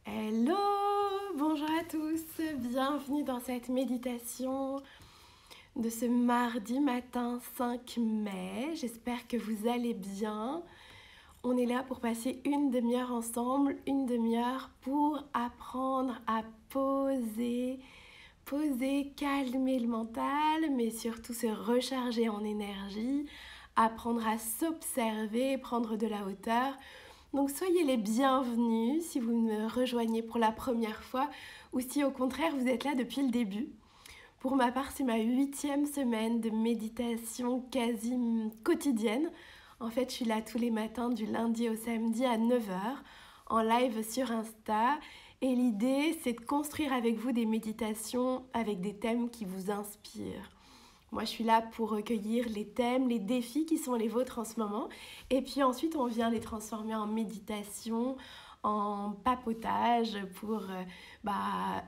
Hello, bonjour à tous, bienvenue dans cette méditation de ce mardi matin 5 mai. J'espère que vous allez bien. On est là pour passer une demi-heure ensemble, une demi-heure pour apprendre à poser, calmer le mental, mais surtout se recharger en énergie, apprendre à s'observer, prendre de la hauteur. Donc soyez les bienvenus si vous me rejoignez pour la première fois ou si au contraire vous êtes là depuis le début. Pour ma part, c'est ma 8e semaine de méditation quasi quotidienne. En fait, je suis là tous les matins du lundi au samedi à 9h en live sur Insta. Et l'idée, c'est de construire avec vous des méditations avec des thèmes qui vous inspirent. Moi, je suis là pour recueillir les thèmes, les défis qui sont les vôtres en ce moment. Et puis ensuite, on vient les transformer en méditation, en papotage pour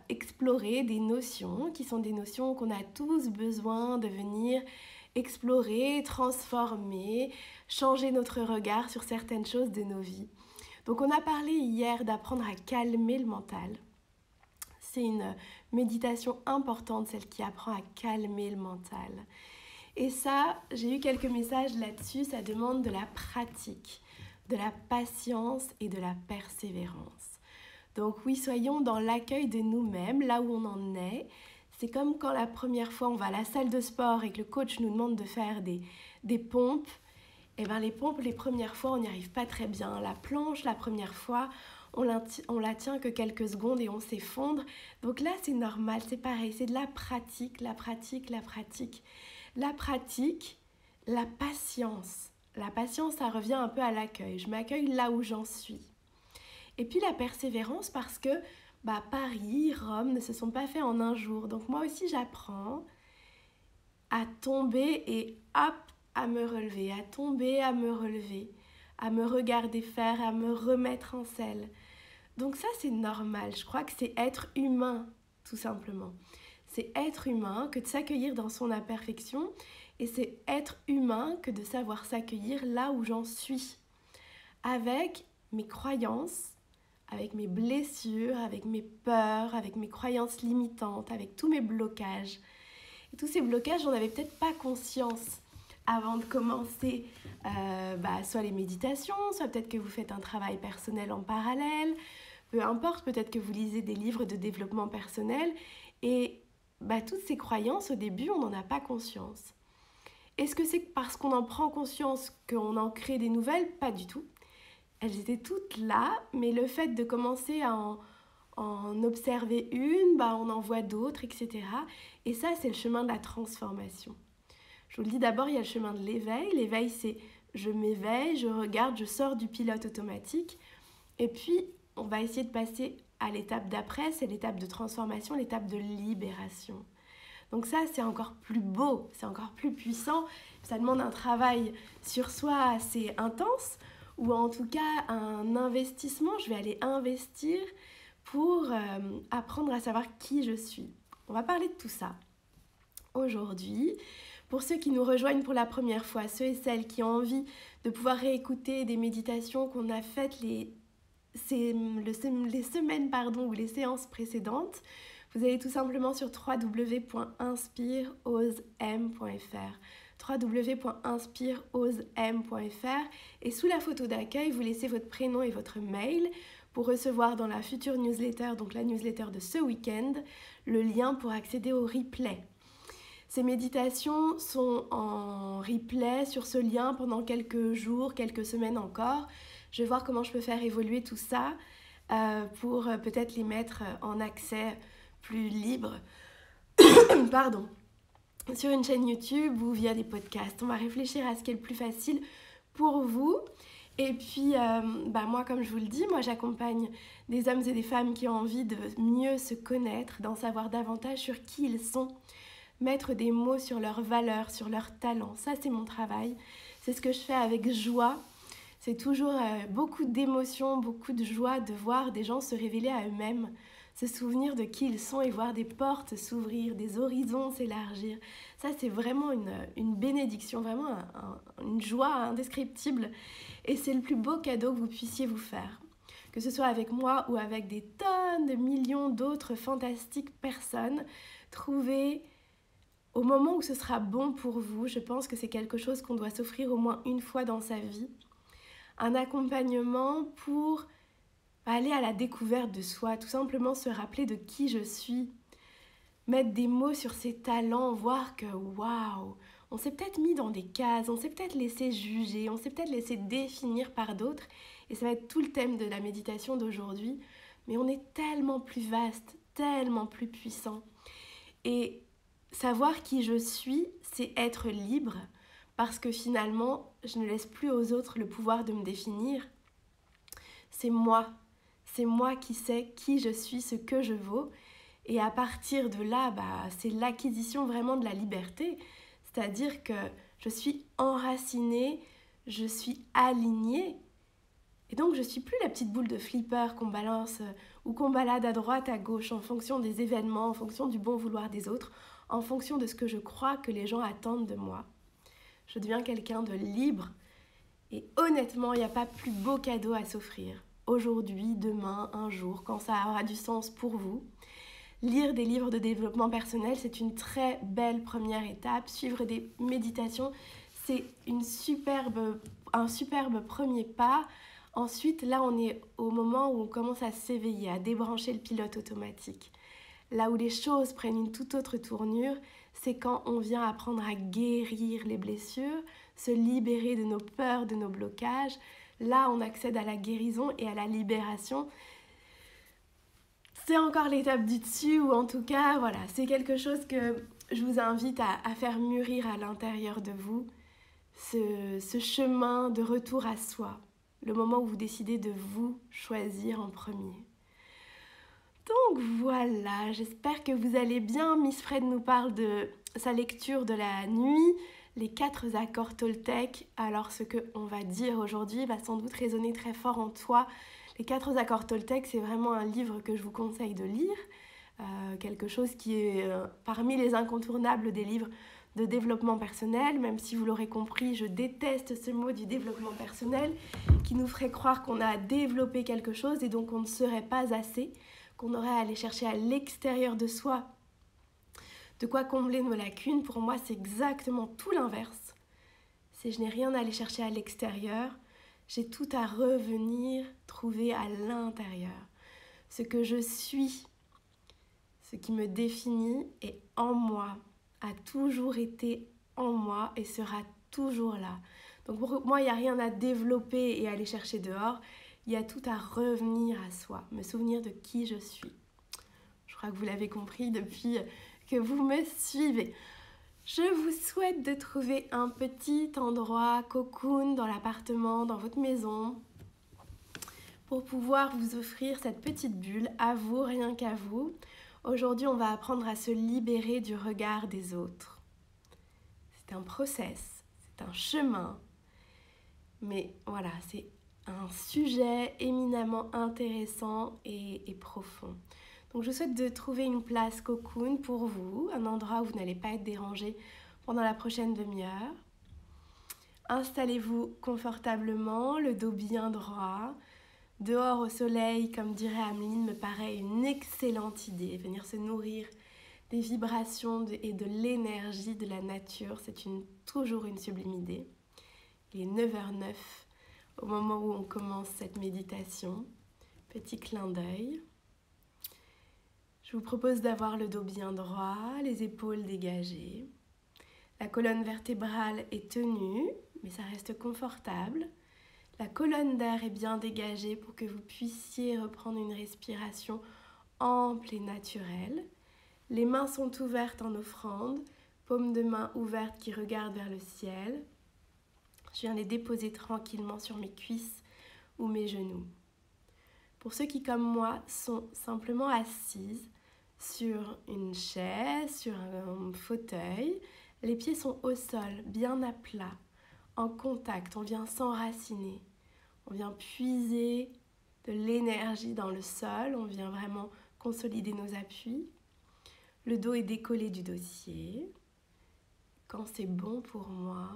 explorer des notions qui sont des notions qu'on a tous besoin de venir explorer, transformer, changer notre regard sur certaines choses de nos vies. Donc on a parlé hier d'apprendre à calmer le mental. C'est une méditation importante, celle qui apprend à calmer le mental. Et ça, j'ai eu quelques messages là-dessus, ça demande de la pratique, de la patience et de la persévérance. Donc oui, soyons dans l'accueil de nous-mêmes, là où on en est. C'est comme quand la première fois on va à la salle de sport et que le coach nous demande de faire des pompes. Et bien les pompes, les premières fois, on n'y arrive pas très bien. La planche, la première fois, on la tient que quelques secondes et on s'effondre. Donc là, c'est normal, c'est pareil, c'est de la pratique, la pratique, la pratique. La pratique, la patience. La patience, ça revient un peu à l'accueil. Je m'accueille là où j'en suis. Et puis la persévérance parce que Paris, Rome ne se sont pas faits en un jour. Donc moi aussi, j'apprends à tomber et hop, à me relever, à tomber, à me relever, à me regarder faire, à me remettre en selle. Donc ça, c'est normal. Je crois que c'est être humain, tout simplement. C'est être humain que de s'accueillir dans son imperfection et c'est être humain que de savoir s'accueillir là où j'en suis, avec mes croyances, avec mes blessures, avec mes peurs, avec mes croyances limitantes, avec tous mes blocages. Et tous ces blocages, j'en avais peut-être pas conscience avant de commencer soit les méditations, soit peut-être que vous faites un travail personnel en parallèle, peu importe, peut-être que vous lisez des livres de développement personnel et toutes ces croyances, au début, on n'en a pas conscience. Est-ce que c'est parce qu'on en prend conscience qu'on en crée des nouvelles? Pas du tout. Elles étaient toutes là, mais le fait de commencer à en observer une, on en voit d'autres, etc. Et ça, c'est le chemin de la transformation. Je vous le dis d'abord, il y a le chemin de l'éveil. L'éveil, c'est je m'éveille, je regarde, je sors du pilote automatique. Et puis, on va essayer de passer à l'étape d'après, c'est l'étape de transformation, l'étape de libération. Donc ça, c'est encore plus beau, c'est encore plus puissant. Ça demande un travail sur soi assez intense, ou en tout cas un investissement. Je vais aller investir pour apprendre à savoir qui je suis. On va parler de tout ça aujourd'hui. Pour ceux qui nous rejoignent pour la première fois, ceux et celles qui ont envie de pouvoir réécouter des méditations qu'on a faites les semaines ou les séances précédentes, vous allez tout simplement sur www.inspireosem.fr www.inspireosem.fr et sous la photo d'accueil, vous laissez votre prénom et votre mail pour recevoir dans la future newsletter, donc la newsletter de ce week-end, le lien pour accéder au replay. Ces méditations sont en replay sur ce lien pendant quelques jours, quelques semaines encore. Je vais voir comment je peux faire évoluer tout ça pour peut-être les mettre en accès plus libre pardon, sur une chaîne YouTube ou via des podcasts. On va réfléchir à ce qui est le plus facile pour vous. Et puis, moi, comme je vous le dis, moi, j'accompagne des hommes et des femmes qui ont envie de mieux se connaître, d'en savoir davantage sur qui ils sont, mettre des mots sur leurs valeurs, sur leurs talents. Ça, c'est mon travail. C'est ce que je fais avec joie. C'est toujours beaucoup d'émotions, beaucoup de joie de voir des gens se révéler à eux-mêmes, se souvenir de qui ils sont et voir des portes s'ouvrir, des horizons s'élargir. Ça, c'est vraiment une bénédiction, vraiment une joie indescriptible. Et c'est le plus beau cadeau que vous puissiez vous faire. que ce soit avec moi ou avec des tonnes de millions d'autres fantastiques personnes, trouver au moment où ce sera bon pour vous, je pense que c'est quelque chose qu'on doit s'offrir au moins une fois dans sa vie, un accompagnement pour aller à la découverte de soi, tout simplement se rappeler de qui je suis, mettre des mots sur ses talents, voir que waouh, on s'est peut-être mis dans des cases, on s'est peut-être laissé juger, on s'est peut-être laissé définir par d'autres, et ça va être tout le thème de la méditation d'aujourd'hui, mais on est tellement plus vaste, tellement plus puissant. Et savoir qui je suis, c'est être libre, parce que finalement, je ne laisse plus aux autres le pouvoir de me définir. C'est moi qui sais qui je suis, ce que je vaux. Et à partir de là, c'est l'acquisition vraiment de la liberté. C'est-à-dire que je suis enracinée, je suis alignée. Et donc je ne suis plus la petite boule de flipper qu'on balance ou qu'on balade à droite, à gauche, en fonction des événements, en fonction du bon vouloir des autres, en fonction de ce que je crois que les gens attendent de moi. Je deviens quelqu'un de libre. Et honnêtement, il n'y a pas plus beau cadeau à s'offrir. Aujourd'hui, demain, un jour, quand ça aura du sens pour vous. Lire des livres de développement personnel, c'est une très belle première étape. Suivre des méditations, c'est un superbe premier pas. Ensuite, là, on est au moment où on commence à s'éveiller, à débrancher le pilote automatique. Là où les choses prennent une toute autre tournure, c'est quand on vient apprendre à guérir les blessures, se libérer de nos peurs, de nos blocages. Là, on accède à la guérison et à la libération. C'est encore l'étape du dessus, ou en tout cas, voilà, c'est quelque chose que je vous invite à faire mûrir à l'intérieur de vous, ce chemin de retour à soi, le moment où vous décidez de vous choisir en premier. Donc voilà, j'espère que vous allez bien. Miss Fred nous parle de sa lecture de la nuit, les 4 accords Toltec. Alors ce qu'on va dire aujourd'hui va sans doute résonner très fort en toi. Les 4 accords Toltec, c'est vraiment un livre que je vous conseille de lire. Quelque chose qui est parmi les incontournables des livres de développement personnel. Même si vous l'aurez compris, je déteste ce mot du développement personnel qui nous ferait croire qu'on a développé quelque chose et donc on ne serait pas assez, qu'on aurait à aller chercher à l'extérieur de soi de quoi combler nos lacunes. Pour moi, c'est exactement tout l'inverse. Si je n'ai rien à aller chercher à l'extérieur, j'ai tout à revenir trouver à l'intérieur. Ce que je suis, ce qui me définit est en moi, a toujours été en moi et sera toujours là. Donc pour moi, il n'y a rien à développer et à aller chercher dehors. Il y a tout à revenir à soi, me souvenir de qui je suis. Je crois que vous l'avez compris depuis que vous me suivez. Je vous souhaite de trouver un petit endroit cocoon dans l'appartement, dans votre maison, pour pouvoir vous offrir cette petite bulle à vous, rien qu'à vous. Aujourd'hui, on va apprendre à se libérer du regard des autres. C'est un process, c'est un chemin, mais voilà, c'est un sujet éminemment intéressant et profond. Donc je vous souhaite de trouver une place cocoon pour vous, un endroit où vous n'allez pas être dérangé pendant la prochaine demi-heure. Installez-vous confortablement, le dos bien droit. Dehors au soleil, comme dirait Ameline, me paraît une excellente idée. Venir se nourrir des vibrations et de l'énergie de la nature, c'est toujours une sublime idée. Il est 9h09 au moment où on commence cette méditation. Petit clin d'œil. Je vous propose d'avoir le dos bien droit, les épaules dégagées. La colonne vertébrale est tenue, mais ça reste confortable. La colonne d'air est bien dégagée pour que vous puissiez reprendre une respiration ample et naturelle. Les mains sont ouvertes en offrande, paumes de main ouvertes qui regardent vers le ciel. Je viens les déposer tranquillement sur mes cuisses ou mes genoux. Pour ceux qui, comme moi, sont simplement assises sur une chaise, sur un fauteuil, les pieds sont au sol, bien à plat, en contact. On vient s'enraciner, on vient puiser de l'énergie dans le sol, on vient vraiment consolider nos appuis. Le dos est décollé du dossier. Quand c'est bon pour moi,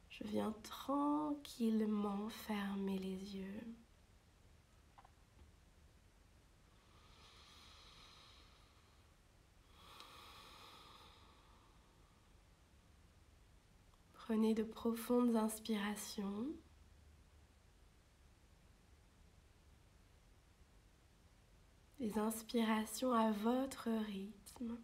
je viens tranquillement fermer les yeux. Prenez de profondes inspirations. Des inspirations à votre rythme.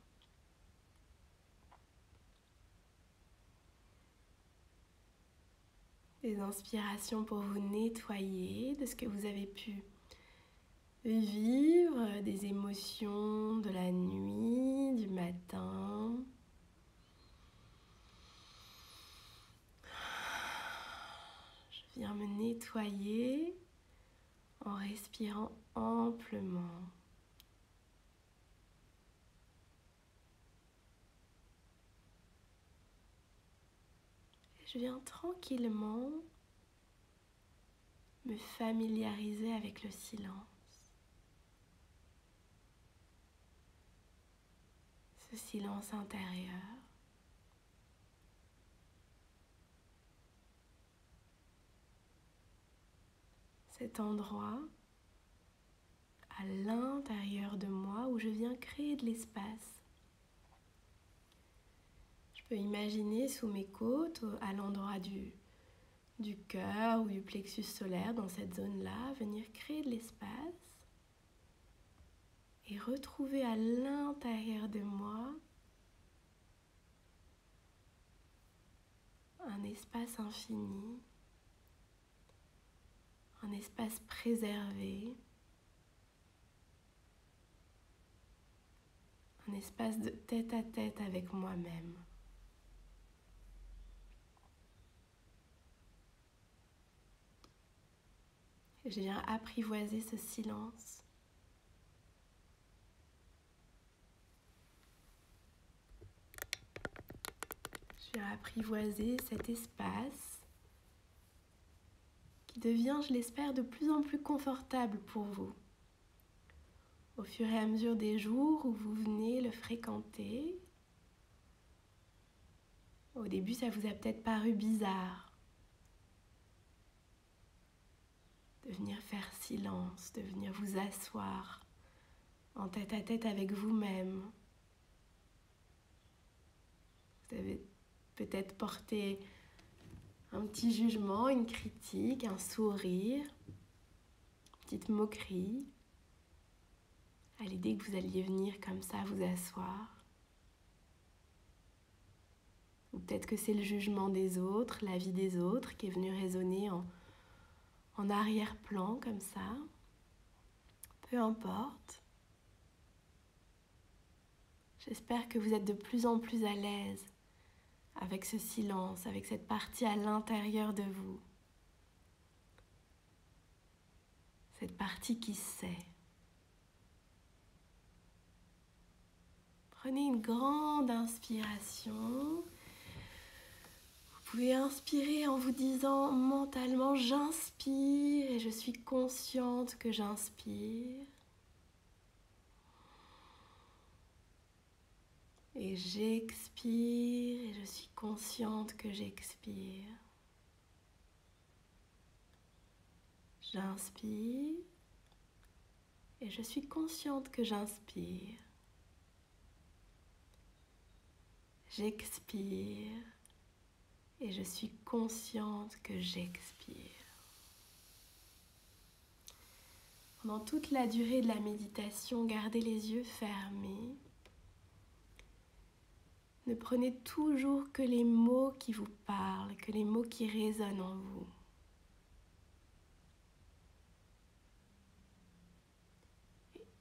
Des inspirations pour vous nettoyer de ce que vous avez pu vivre, des émotions de la nuit, du matin. Je viens me nettoyer en respirant amplement. Je viens tranquillement me familiariser avec le silence. Ce silence intérieur. Cet endroit à l'intérieur de moi où je viens créer de l'espace. Je peux imaginer sous mes côtes, à l'endroit du cœur ou du plexus solaire, dans cette zone-là, venir créer de l'espace et retrouver à l'intérieur de moi un espace infini, un espace préservé, un espace de tête-à-tête avec moi-même. Je viens apprivoiser ce silence. Je viens apprivoiser cet espace qui devient, je l'espère, de plus en plus confortable pour vous. Au fur et à mesure des jours où vous venez le fréquenter, au début, ça vous a peut-être paru bizarre de venir faire silence, de venir vous asseoir en tête-à-tête avec vous-même. Vous avez peut-être porté un petit jugement, une critique, un sourire, une petite moquerie à l'idée que vous alliez venir comme ça vous asseoir. Ou peut-être que c'est le jugement des autres, l'avis des autres qui est venu résonner en arrière-plan comme ça. Peu importe. J'espère que vous êtes de plus en plus à l'aise avec ce silence, avec cette partie à l'intérieur de vous. Cette partie qui sait. Prenez une grande inspiration. Vous pouvez inspirer en vous disant mentalement « j'inspire » et je suis consciente que j'inspire. Et j'expire et je suis consciente que j'expire. J'inspire et je suis consciente que j'inspire. J'expire et je suis consciente que j'expire. Pendant toute la durée de la méditation, gardez les yeux fermés. Ne prenez toujours que les mots qui vous parlent, que les mots qui résonnent en vous.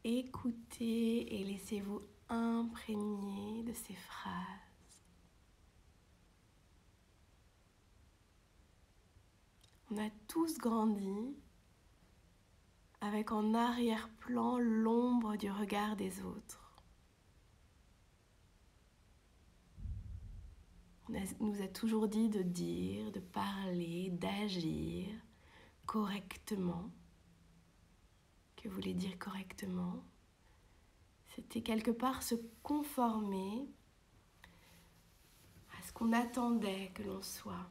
Écoutez et laissez-vous imprégner de ces phrases. On a tous grandi avec en arrière-plan l'ombre du regard des autres. On nous a toujours dit de dire, de parler, d'agir correctement. Que voulait dire correctement? C'était quelque part se conformer à ce qu'on attendait que l'on soit.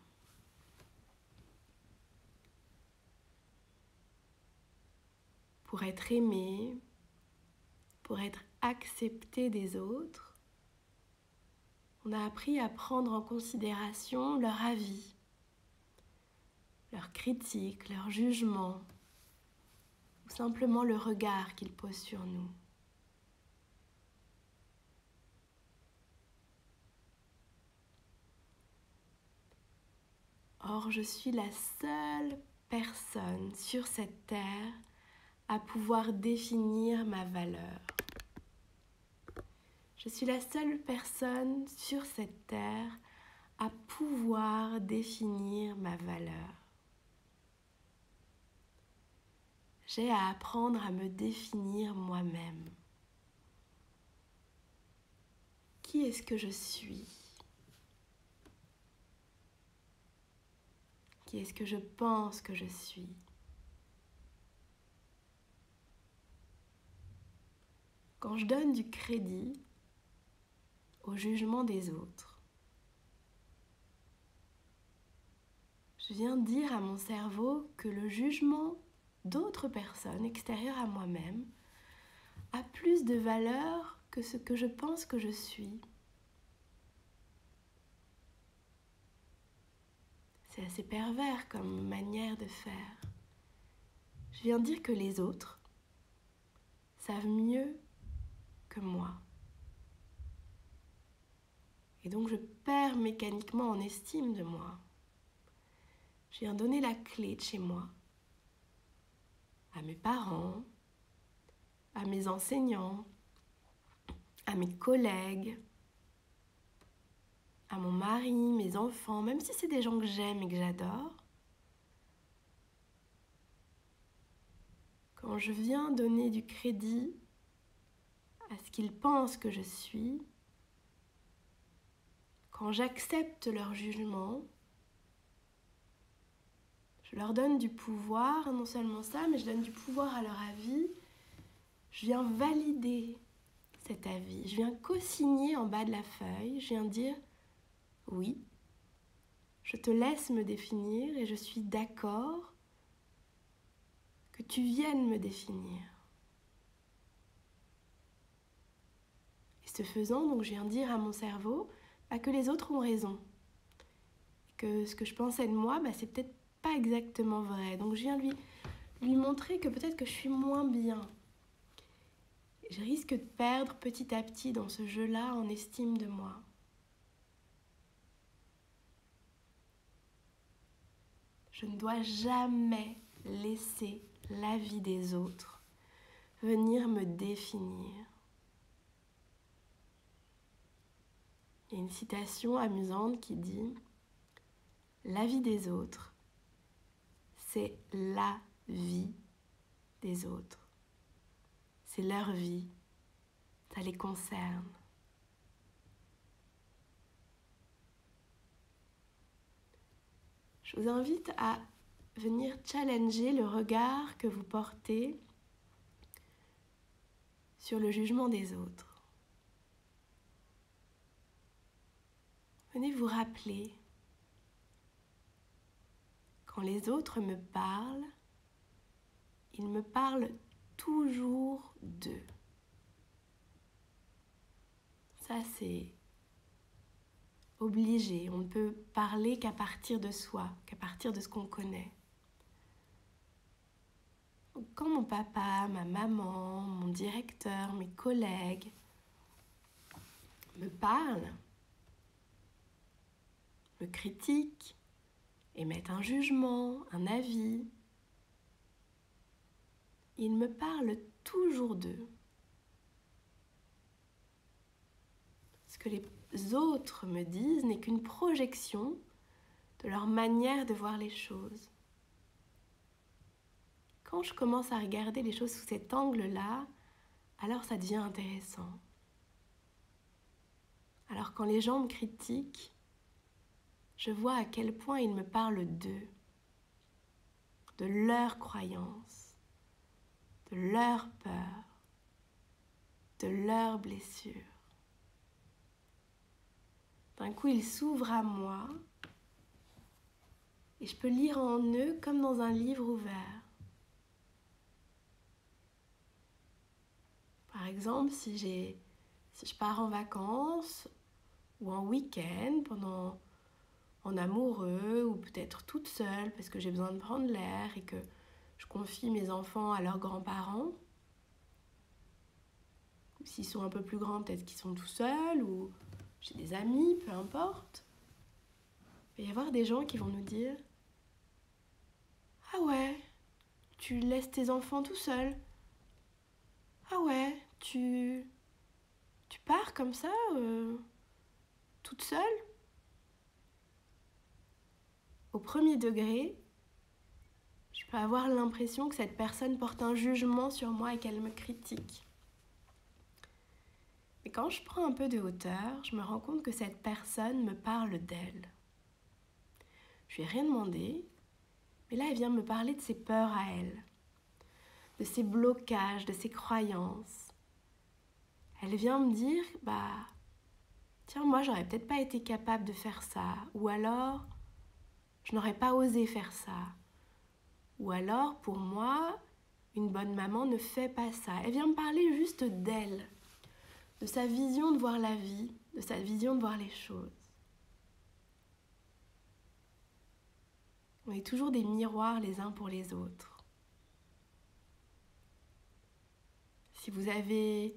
Pour être aimé, pour être accepté des autres, On a appris à prendre en considération leur avis, leurs critiques, leurs jugements, ou simplement le regard qu'ils posent sur nous. Or, je suis la seule personne sur cette terre à pouvoir définir ma valeur. Je suis la seule personne sur cette terre à pouvoir définir ma valeur. J'ai à apprendre à me définir moi-même. Qui est-ce que je suis? Qui est-ce que je pense que je suis? Quand je donne du crédit au jugement des autres, je viens dire à mon cerveau que le jugement d'autres personnes extérieures à moi-même a plus de valeur que ce que je pense que je suis. C'est assez pervers comme manière de faire. Je viens dire que les autres savent mieux que moi. Et donc je perds mécaniquement en estime de moi. Je viens donner la clé de chez moi à mes parents, à mes enseignants, à mes collègues, à mon mari, mes enfants, même si c'est des gens que j'aime et que j'adore. Quand je viens donner du crédit à ce qu'ils pensent que je suis, quand j'accepte leur jugement, je leur donne du pouvoir, non seulement ça, mais je donne du pouvoir à leur avis. Je viens valider cet avis, je viens co-signer en bas de la feuille, je viens dire oui, je te laisse me définir et je suis d'accord que tu viennes me définir. Et ce faisant, donc, je viens dire à mon cerveau que les autres ont raison. Que ce que je pensais de moi, c'est peut-être pas exactement vrai. Donc je viens lui montrer que peut-être que je suis moins bien. Je risque de perdre petit à petit dans ce jeu-là en estime de moi. Je ne dois jamais laisser l'avis des autres venir me définir. Il y a une citation amusante qui dit « L'avis des autres, c'est la vie des autres. C'est leur vie, ça les concerne. » Je vous invite à venir challenger le regard que vous portez sur le jugement des autres. Venez vous rappeler, quand les autres me parlent, ils me parlent toujours d'eux. Ça, c'est obligé. On ne peut parler qu'à partir de soi, qu'à partir de ce qu'on connaît. Donc, quand mon papa, ma maman, mon directeur, mes collègues me parlent, me critiquent, émettent un jugement, un avis, ils me parlent toujours d'eux. Ce que les autres me disent n'est qu'une projection de leur manière de voir les choses. Quand je commence à regarder les choses sous cet angle-là, alors ça devient intéressant. Alors quand les gens me critiquent, je vois à quel point ils me parlent d'eux, de leurs croyances, de leurs peurs, de leurs blessures. D'un coup, ils s'ouvrent à moi et je peux lire en eux comme dans un livre ouvert. Par exemple, si je pars en vacances ou en week-end, en amoureux, ou peut-être toute seule parce que j'ai besoin de prendre l'air et que je confie mes enfants à leurs grands-parents. S'ils sont un peu plus grands, peut-être qu'ils sont tout seuls ou chez des amis, peu importe. Il va y avoir des gens qui vont nous dire « Ah ouais, tu laisses tes enfants tout seuls. Ah ouais, tu pars comme ça, toute seule ?» Au premier degré, je peux avoir l'impression que cette personne porte un jugement sur moi et qu'elle me critique. Mais quand je prends un peu de hauteur, je me rends compte que cette personne me parle d'elle. Je lui ai rien demandé, mais là elle vient me parler de ses peurs à elle, de ses blocages, de ses croyances. Elle vient me dire, tiens, moi j'aurais peut-être pas été capable de faire ça, ou alors je n'aurais pas osé faire ça, ou alors pour moi, une bonne maman ne fait pas ça. Elle vient me parler juste d'elle, de sa vision de voir la vie, de sa vision de voir les choses. On est toujours des miroirs les uns pour les autres. Si vous avez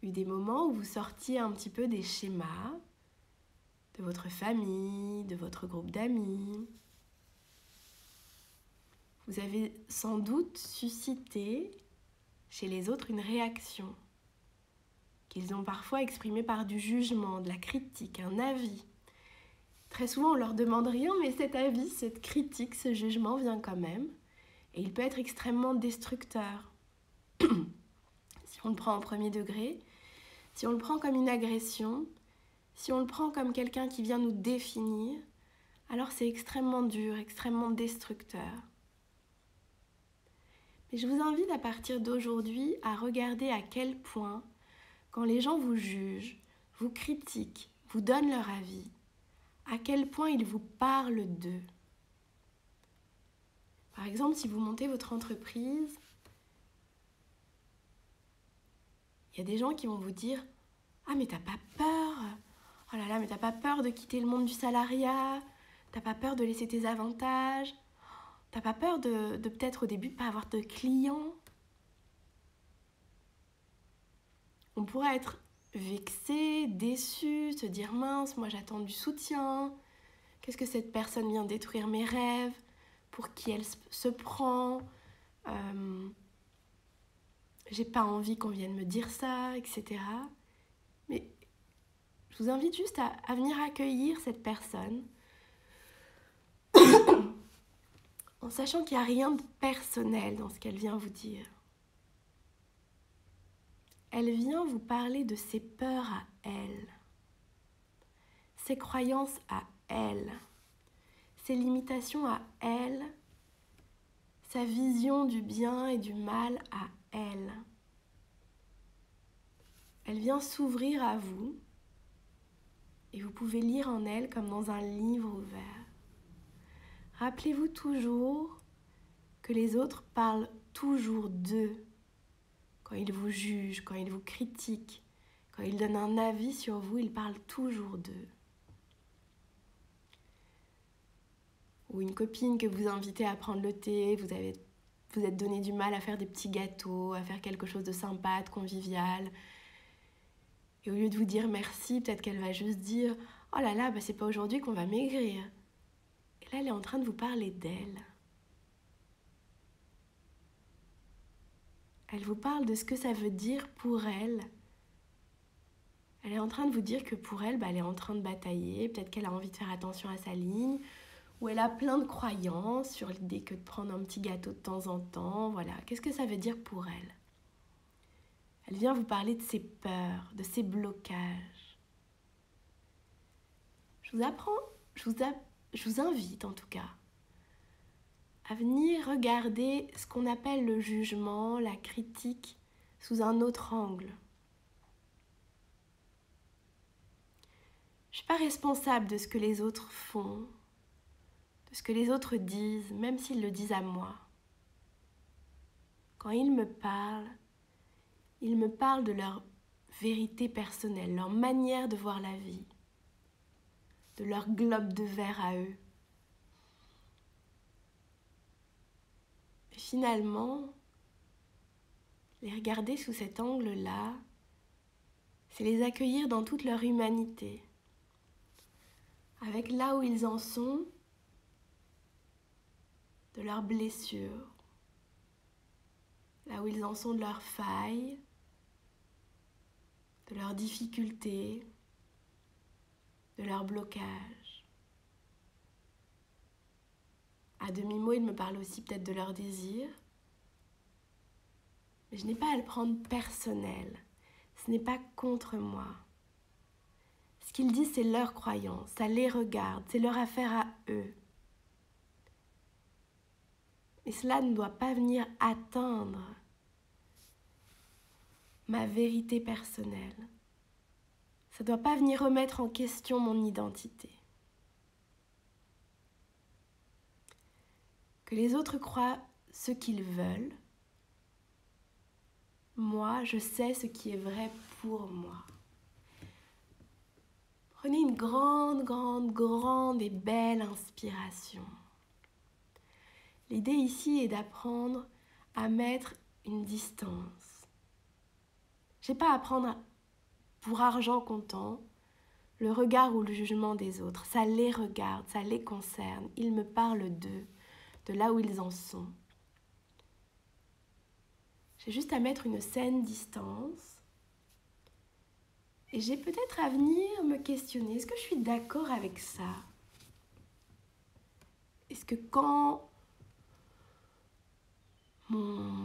eu des moments où vous sortiez un petit peu des schémas de votre famille, de votre groupe d'amis, vous avez sans doute suscité chez les autres une réaction qu'ils ont parfois exprimée par du jugement, de la critique, un avis. Très souvent, on leur demande rien, mais cet avis, cette critique, ce jugement vient quand même. Et il peut être extrêmement destructeur. Si on le prend en premier degré, si on le prend comme une agression, si on le prend comme quelqu'un qui vient nous définir, alors c'est extrêmement dur, extrêmement destructeur. Mais je vous invite à partir d'aujourd'hui à regarder à quel point, quand les gens vous jugent, vous critiquent, vous donnent leur avis, à quel point ils vous parlent d'eux. Par exemple, si vous montez votre entreprise, il y a des gens qui vont vous dire « Ah, mais t'as pas peur? Oh là là, mais t'as pas peur de quitter le monde du salariat? T'as pas peur de laisser tes avantages? T'as pas peur de peut-être au début de pas avoir de clients ?» On pourrait être vexé, déçu, se dire « Mince, moi j'attends du soutien. Qu'est-ce que cette personne vient détruire mes rêves? Pour qui elle se prend? J'ai pas envie qu'on vienne me dire ça, etc. » Mais je vous invite juste à venir accueillir cette personne en sachant qu'il n'y a rien de personnel dans ce qu'elle vient vous dire. Elle vient vous parler de ses peurs à elle, ses croyances à elle, ses limitations à elle, sa vision du bien et du mal à elle. Elle vient s'ouvrir à vous et vous pouvez lire en elle comme dans un livre ouvert. Rappelez-vous toujours que les autres parlent toujours d'eux. Quand ils vous jugent, quand ils vous critiquent, quand ils donnent un avis sur vous, ils parlent toujours d'eux. Ou une copine que vous invitez à prendre le thé, vous êtes donné du mal à faire des petits gâteaux, à faire quelque chose de sympa, de convivial. Et au lieu de vous dire merci, peut-être qu'elle va juste dire « Oh là là, c'est pas aujourd'hui qu'on va maigrir. » Et là, elle est en train de vous parler d'elle. Elle vous parle de ce que ça veut dire pour elle. Elle est en train de vous dire que pour elle, elle est en train de batailler. Peut-être qu'elle a envie de faire attention à sa ligne. Ou elle a plein de croyances sur l'idée que de prendre un petit gâteau de temps en temps. Voilà. Qu'est-ce que ça veut dire pour elle? Elle vient vous parler de ses peurs, de ses blocages. Je vous invite en tout cas à venir regarder ce qu'on appelle le jugement, la critique, sous un autre angle. Je ne suis pas responsable de ce que les autres font, de ce que les autres disent, même s'ils le disent à moi. Quand ils me parlent de leur vérité personnelle, leur manière de voir la vie, de leur globe de verre à eux. Et finalement, les regarder sous cet angle-là, c'est les accueillir dans toute leur humanité, avec là où ils en sont, de leurs blessures, là où ils en sont de leurs failles, de leurs difficultés, de leurs blocages. À demi-mot, ils me parlent aussi peut-être de leurs désirs, mais je n'ai pas à le prendre personnel. Ce n'est pas contre moi. Ce qu'ils disent, c'est leur croyance, ça les regarde, c'est leur affaire à eux. Et cela ne doit pas venir atteindre ma vérité personnelle. Ça ne doit pas venir remettre en question mon identité. Que les autres croient ce qu'ils veulent, moi, je sais ce qui est vrai pour moi. Prenez une grande et belle inspiration. L'idée ici est d'apprendre à mettre une distance. Je n'ai pas à prendre pour argent comptant le regard ou le jugement des autres. Ça les regarde, ça les concerne. Ils me parlent d'eux, de là où ils en sont. J'ai juste à mettre une saine distance. Et j'ai peut-être à venir me questionner. Est-ce que je suis d'accord avec ça? Est-ce que quand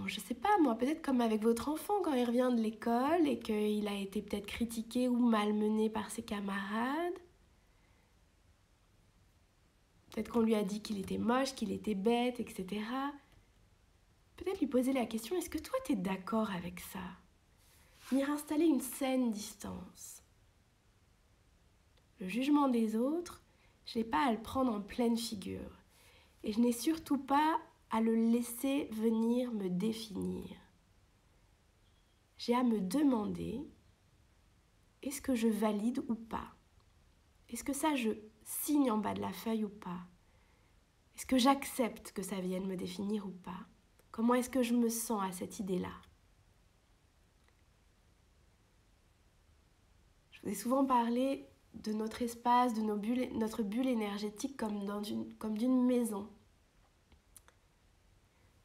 je sais pas moi, peut-être comme avec votre enfant quand il revient de l'école et qu'il a été peut-être critiqué ou malmené par ses camarades, peut-être qu'on lui a dit qu'il était moche, qu'il était bête, etc. Peut-être lui poser la question, est-ce que toi t'es d'accord avec ça? Venir installer une saine distance. Le jugement des autres, je n'ai pas à le prendre en pleine figure. Et je n'ai surtout pas à le laisser venir me définir. J'ai à me demander, est-ce que je valide ou pas? Est-ce que ça, je signe en bas de la feuille ou pas? Est-ce que j'accepte que ça vienne me définir ou pas? Comment est-ce que je me sens à cette idée-là? Je vous ai souvent parlé de notre espace, de notre bulle énergétique comme d'une maison.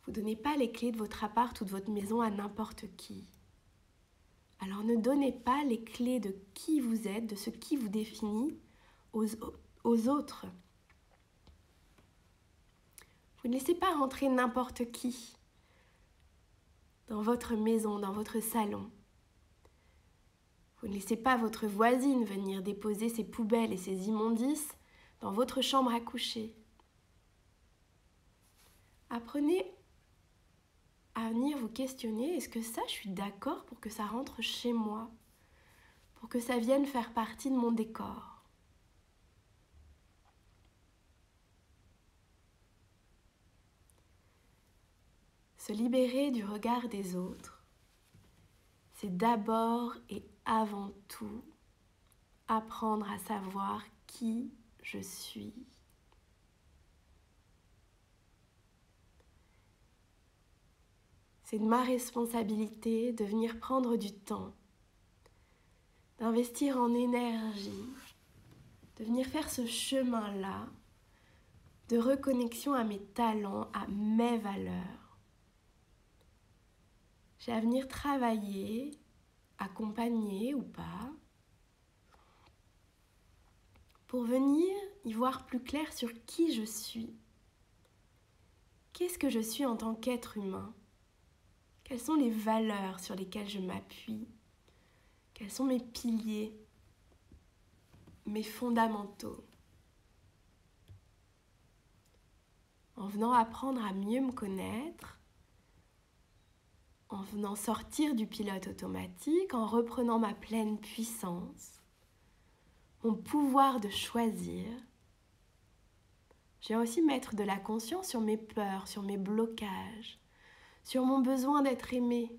Vous ne donnez pas les clés de votre appart ou de votre maison à n'importe qui. Alors ne donnez pas les clés de qui vous êtes, de ce qui vous définit aux autres. Vous ne laissez pas rentrer n'importe qui dans votre maison, dans votre salon. Vous ne laissez pas votre voisine venir déposer ses poubelles et ses immondices dans votre chambre à coucher. Apprenez à venir vous questionner, est-ce que ça, je suis d'accord pour que ça rentre chez moi, pour que ça vienne faire partie de mon décor? Se libérer du regard des autres, c'est d'abord et avant tout apprendre à savoir qui je suis. C'est de ma responsabilité de venir prendre du temps, d'investir en énergie, de venir faire ce chemin-là de reconnexion à mes talents, à mes valeurs. J'ai à venir travailler, accompagner ou pas, pour venir y voir plus clair sur qui je suis. Qu'est-ce que je suis en tant qu'être humain? Quelles sont les valeurs sur lesquelles je m'appuie? Quels sont mes piliers, mes fondamentaux? En venant apprendre à mieux me connaître, en venant sortir du pilote automatique, en reprenant ma pleine puissance, mon pouvoir de choisir, je viens aussi mettre de la conscience sur mes peurs, sur mes blocages, sur mon besoin d'être aimé,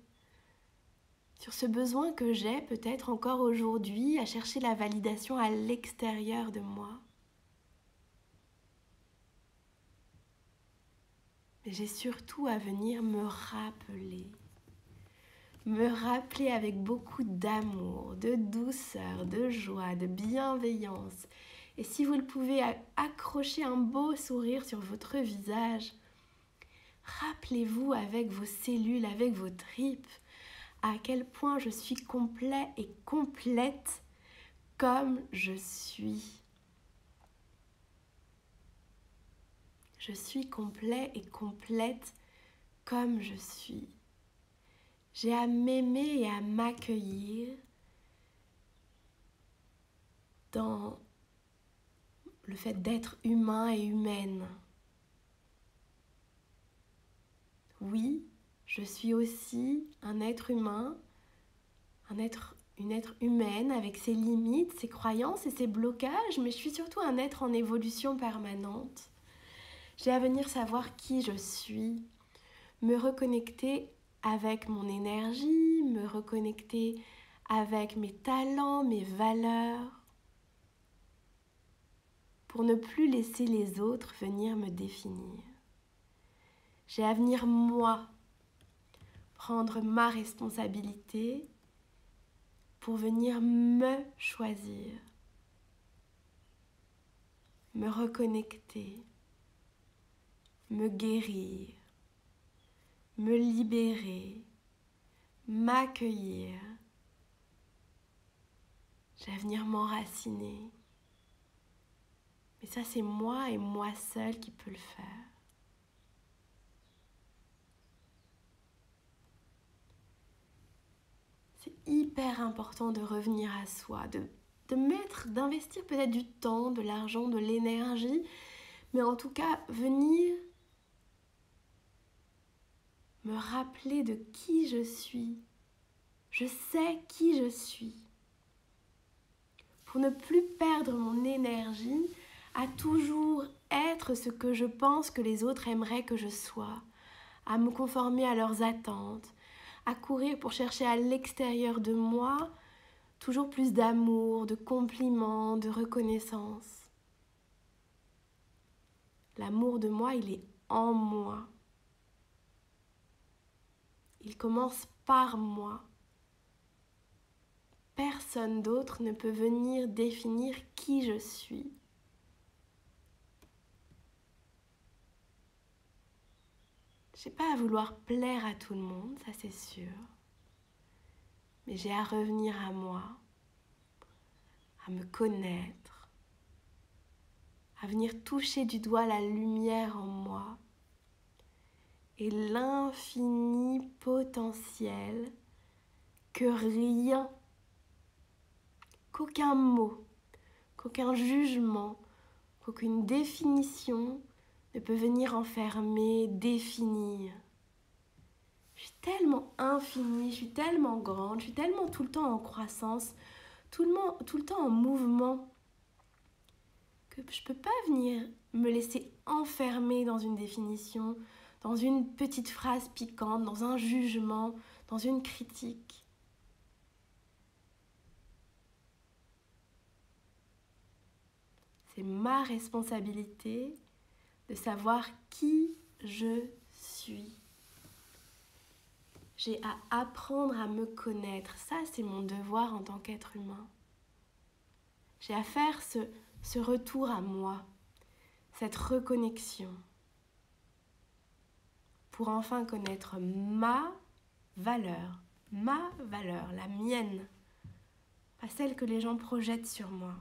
sur ce besoin que j'ai peut-être encore aujourd'hui à chercher la validation à l'extérieur de moi. Mais j'ai surtout à venir me rappeler avec beaucoup d'amour, de douceur, de joie, de bienveillance. Et si vous le pouvez, accrocher un beau sourire sur votre visage. Rappelez-vous avec vos cellules, avec vos tripes, à quel point je suis complet et complète comme je suis. Je suis complet et complète comme je suis. J'ai à m'aimer et à m'accueillir dans le fait d'être humain et humaine. Oui, je suis aussi un être humain, une être humaine avec ses limites, ses croyances et ses blocages, mais je suis surtout un être en évolution permanente. J'ai à venir savoir qui je suis, me reconnecter avec mon énergie, me reconnecter avec mes talents, mes valeurs, pour ne plus laisser les autres venir me définir. J'ai à venir, moi, prendre ma responsabilité pour venir me choisir, me reconnecter, me guérir, me libérer, m'accueillir. J'ai à venir m'enraciner. Mais ça, c'est moi et moi seule qui peut le faire. C'est hyper important de revenir à soi, d'investir peut-être du temps, de l'argent, de l'énergie, mais en tout cas, venir me rappeler de qui je suis. Je sais qui je suis. Pour ne plus perdre mon énergie à toujours être ce que je pense que les autres aimeraient que je sois, à me conformer à leurs attentes, à courir pour chercher à l'extérieur de moi toujours plus d'amour, de compliments, de reconnaissance. L'amour de moi, il est en moi. Il commence par moi. Personne d'autre ne peut venir définir qui je suis. Je n'ai pas à vouloir plaire à tout le monde, ça c'est sûr. Mais j'ai à revenir à moi, à me connaître, à venir toucher du doigt la lumière en moi et l'infini potentiel que rien, qu'aucun mot, qu'aucun jugement, qu'aucune définition ne peut venir enfermer, définir. Je suis tellement infinie, je suis tellement grande, je suis tellement tout le temps en croissance, tout le temps en mouvement, que je ne peux pas venir me laisser enfermer dans une définition, dans une petite phrase piquante, dans un jugement, dans une critique. C'est ma responsabilité de savoir qui je suis. J'ai à apprendre à me connaître. Ça, c'est mon devoir en tant qu'être humain. J'ai à faire ce retour à moi, cette reconnexion, pour enfin connaître ma valeur, la mienne, pas celle que les gens projettent sur moi,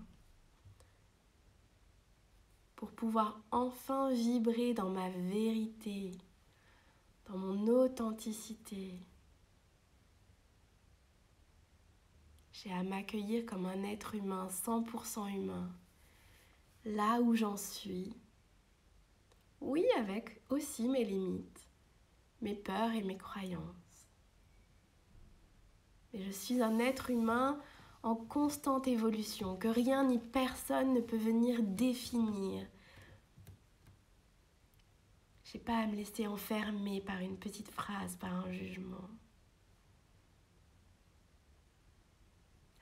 pour pouvoir enfin vibrer dans ma vérité, dans mon authenticité. J'ai à m'accueillir comme un être humain, 100% humain, là où j'en suis. Oui, avec aussi mes limites, mes peurs et mes croyances. Mais je suis un être humain en constante évolution, que rien ni personne ne peut venir définir. Je n'ai pas à me laisser enfermer par une petite phrase, par un jugement.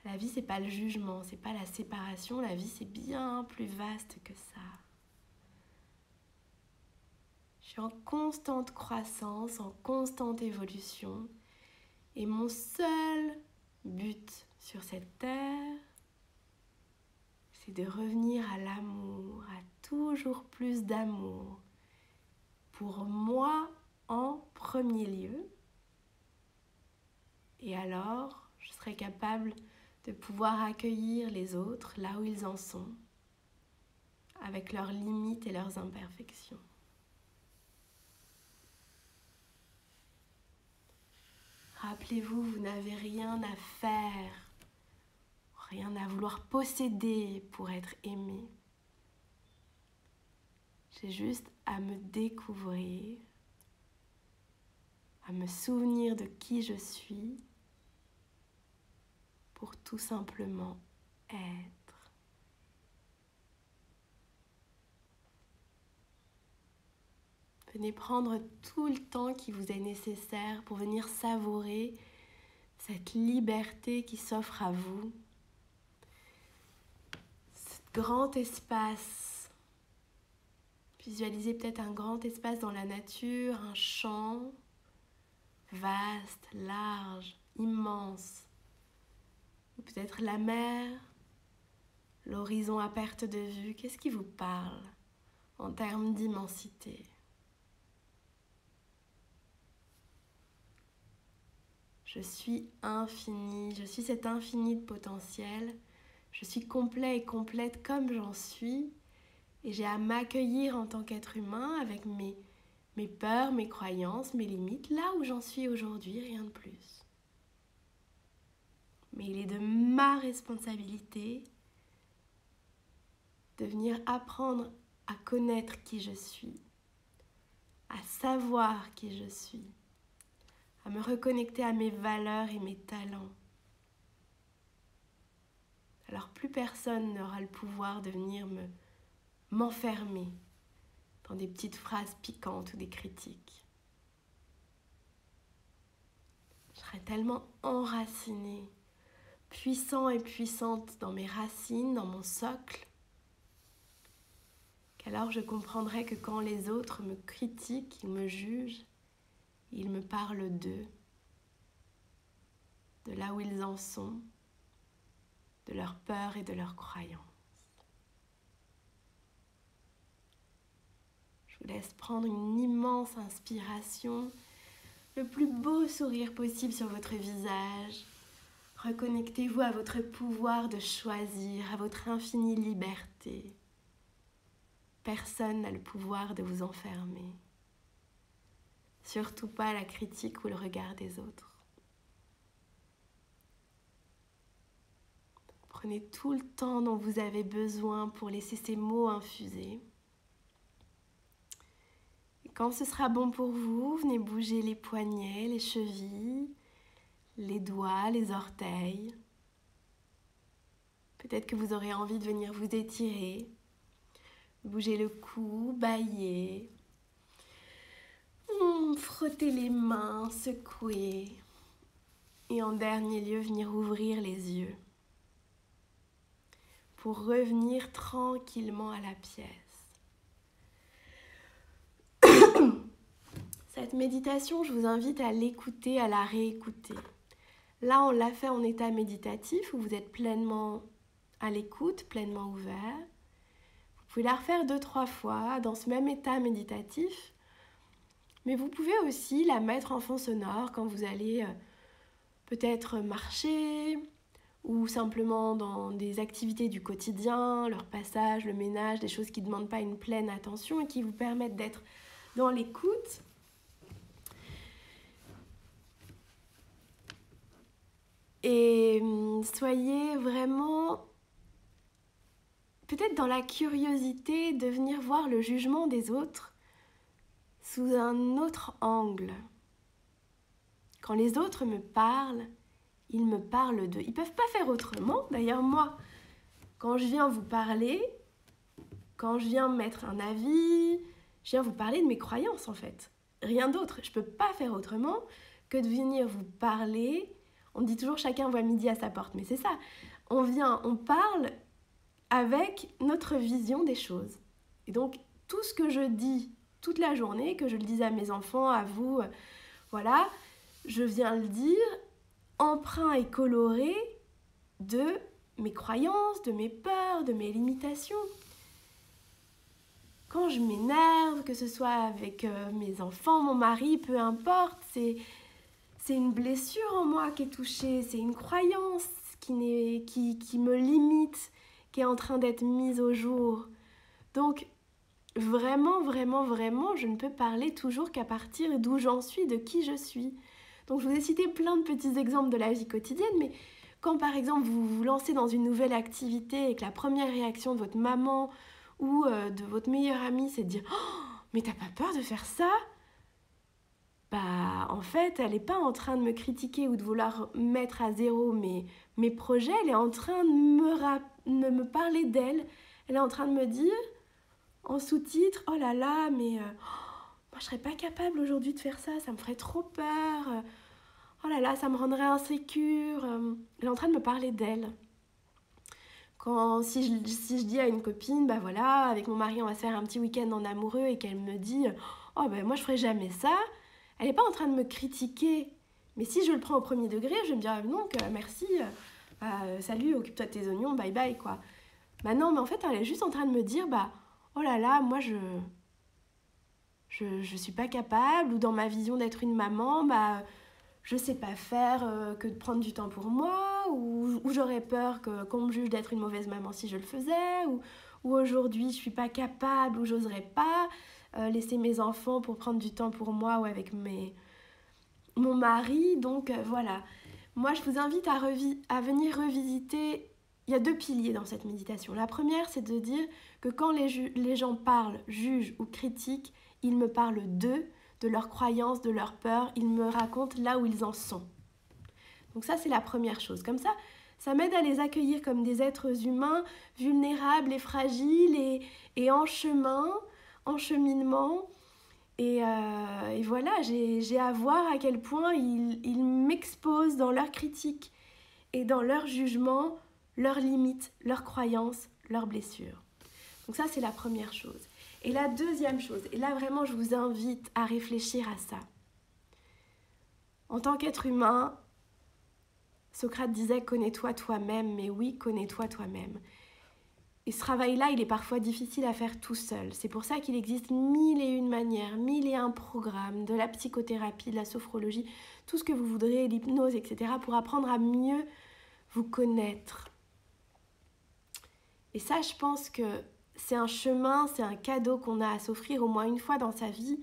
La vie, c'est pas le jugement, c'est pas la séparation. La vie, c'est bien plus vaste que ça. Je suis en constante croissance, en constante évolution. Et mon seul but sur cette terre, c'est de revenir à l'amour, à toujours plus d'amour. Pour moi en premier lieu. Et alors, je serai capable de pouvoir accueillir les autres là où ils en sont, avec leurs limites et leurs imperfections. Rappelez-vous, vous n'avez rien à faire, rien à vouloir posséder pour être aimé. J'ai juste à me découvrir, à me souvenir de qui je suis, pour tout simplement être. Venez prendre tout le temps qui vous est nécessaire pour venir savourer cette liberté qui s'offre à vous. Ce grand espace. Visualisez peut-être un grand espace dans la nature, un champ vaste, large, immense. Ou peut-être la mer, l'horizon à perte de vue. Qu'est-ce qui vous parle en termes d'immensité ? Je suis infini, je suis cet infini de potentiel. Je suis complet et complète comme j'en suis. Et j'ai à m'accueillir en tant qu'être humain avec mes peurs, mes croyances, mes limites, là où j'en suis aujourd'hui, rien de plus. Mais il est de ma responsabilité de venir apprendre à connaître qui je suis, à savoir qui je suis, à me reconnecter à mes valeurs et mes talents. Alors plus personne n'aura le pouvoir de venir m'enfermer dans des petites phrases piquantes ou des critiques. Je serai tellement enracinée, puissant et puissante dans mes racines, dans mon socle, qu'alors je comprendrai que quand les autres me critiquent, ils me jugent, ils me parlent d'eux, de là où ils en sont, de leurs peurs et de leurs croyances. Je vous laisse prendre une immense inspiration, le plus beau sourire possible sur votre visage. Reconnectez-vous à votre pouvoir de choisir, à votre infinie liberté. Personne n'a le pouvoir de vous enfermer. Surtout pas la critique ou le regard des autres. Prenez tout le temps dont vous avez besoin pour laisser ces mots infuser. Et quand ce sera bon pour vous, venez bouger les poignets, les chevilles, les doigts, les orteils. Peut-être que vous aurez envie de venir vous étirer, bouger le cou, bâiller, frotter les mains, secouer. Et en dernier lieu, venir ouvrir les yeux pour revenir tranquillement à la pièce. Cette méditation, je vous invite à l'écouter, à la réécouter. Là, on l'a fait en état méditatif, où vous êtes pleinement à l'écoute, pleinement ouvert. Vous pouvez la refaire 2-3 fois dans ce même état méditatif, mais vous pouvez aussi la mettre en fond sonore quand vous allez peut-être marcher, ou simplement dans des activités du quotidien, le repassage, le ménage, des choses qui ne demandent pas une pleine attention et qui vous permettent d'être dans l'écoute. Et soyez vraiment peut-être dans la curiosité de venir voir le jugement des autres sous un autre angle. Quand les autres me parlent, ils me parlent d'eux. Ils ne peuvent pas faire autrement. D'ailleurs, moi, quand je viens vous parler, quand je viens mettre un avis, je viens vous parler de mes croyances en fait. Rien d'autre. Je ne peux pas faire autrement que de venir vous parler On dit toujours chacun voit midi à sa porte, mais c'est ça. On parle avec notre vision des choses. Et donc, tout ce que je dis toute la journée, que je le dise à mes enfants, à vous, voilà, je viens le dire emprunt et coloré de mes croyances, de mes peurs, de mes limitations. Quand je m'énerve, que ce soit avec mes enfants, mon mari, peu importe, c'est une blessure en moi qui est touchée, c'est une croyance qui me limite, qui est en train d'être mise au jour. Donc, vraiment, vraiment, vraiment, je ne peux parler toujours qu'à partir d'où j'en suis, de qui je suis. Donc, je vous ai cité plein de petits exemples de la vie quotidienne, mais quand, par exemple, vous vous lancez dans une nouvelle activité et que la première réaction de votre maman ou de votre meilleure amie, c'est de dire « Oh, mais t'as pas peur de faire ça ?» Bah, en fait, elle n'est pas en train de me critiquer ou de vouloir mettre à zéro mes projets, elle est en train de me parler d'elle. Elle est en train de me dire, en sous-titre, « Oh là là, mais moi je serais pas capable aujourd'hui de faire ça, ça me ferait trop peur. Oh là là, ça me rendrait insécure. » Elle est en train de me parler d'elle. Si je dis à une copine, bah voilà, avec mon mari on va se faire un petit week-end en amoureux et qu'elle me dit « Oh ben moi je ferais jamais ça », elle n'est pas en train de me critiquer. Mais si je le prends au premier degré, je vais me dire « Non, merci, salut, occupe-toi de tes oignons, bye bye quoi ». Bah non, mais en fait elle est juste en train de me dire « Oh là là, moi je suis pas capable » ou dans ma vision d'être une maman, je sais pas faire que de prendre du temps pour moi, ou j'aurais peur qu'on me juge d'être une mauvaise maman si je le faisais, ou aujourd'hui je suis pas capable, ou j'oserais pas laisser mes enfants pour prendre du temps pour moi ou avec mon mari. Donc voilà, moi je vous invite à venir revisiter. Il y a 2 piliers dans cette méditation. La première, c'est de dire que quand les gens parlent, jugent ou critiquent, ils me parlent d'eux, de leurs croyances, de leurs peurs, ils me racontent là où ils en sont. Donc ça, c'est la première chose. Comme ça m'aide à les accueillir comme des êtres humains vulnérables et fragiles et en cheminement. Et voilà, j'ai à voir à quel point ils m'exposent dans leurs critiques et dans leurs jugements, leurs limites, leurs croyances, leurs blessures. Donc ça, c'est la première chose. Et la deuxième chose, et là vraiment je vous invite à réfléchir à ça. En tant qu'être humain, Socrate disait « Connais-toi toi-même », mais oui, connais-toi toi-même. Et ce travail-là, il est parfois difficile à faire tout seul. C'est pour ça qu'il existe 1001 manières, 1001 programmes, de la psychothérapie, de la sophrologie, tout ce que vous voudrez, l'hypnose, etc., pour apprendre à mieux vous connaître. Et ça, je pense que c'est un chemin, c'est un cadeau qu'on a à s'offrir au moins une fois dans sa vie,